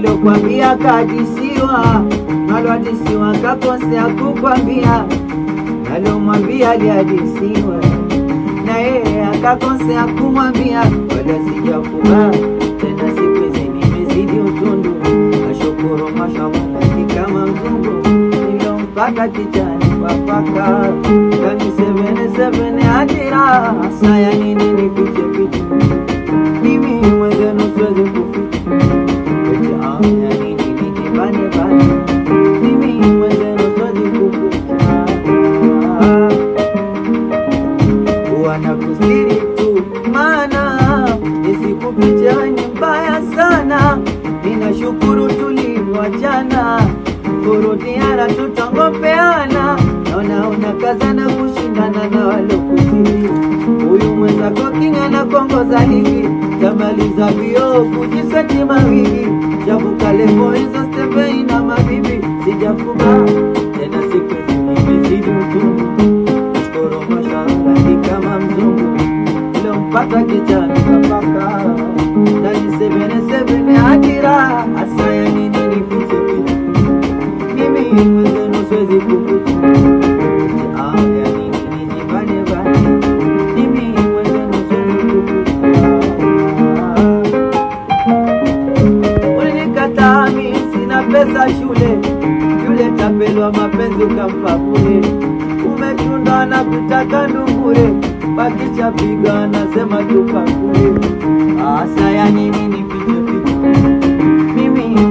Nalokwambia kadisiwa, nalwadisiwa kakosea kukwambia. Nalomwambia aliadisiwa, na yeye akakosea kumwambia. Wala sijafuba tena siku hizi nimezidi utundu. Nashukuru mashallah kama mzungu nilompata kijani kwa paka. Kani 77 adira saya nini nifiche fiche. Mimi mwenzenu siwezi kuficha. Eti ya nini nikibane bane. Mimi mwenzenu siwezi kuficha. Wanakustiri tu maana nisikufiche ni mbaya sana. Ninashukuru tulivyoachana, kurudiana tutangopeana. Naona unakazana kushindana na walokuzidi. Huyu mwenzako kingana kongoza hiki, tamaliza vio kujiseti mawigi. Jabuka levo hizo stepei na mabibi. Sijafuga tena siku nimezidi utundu. Nashukuru mashallah kama mzungu nilompata kijana kapaka. Nani 77 akira asaya nini nifiche fiche. Mimi mwenzenu siwezi kuficha. Ya nini nijibane bane. Mimi mwenzenu siwezi kuficha. Ulinikataa mimi sina pesa shule. Yule tapelwa mapenzi ukampa bure. Umetunda na kutaka ndungure. Bakisha piga nasema tukakule. Asaya nini nifiche fiche. Mimi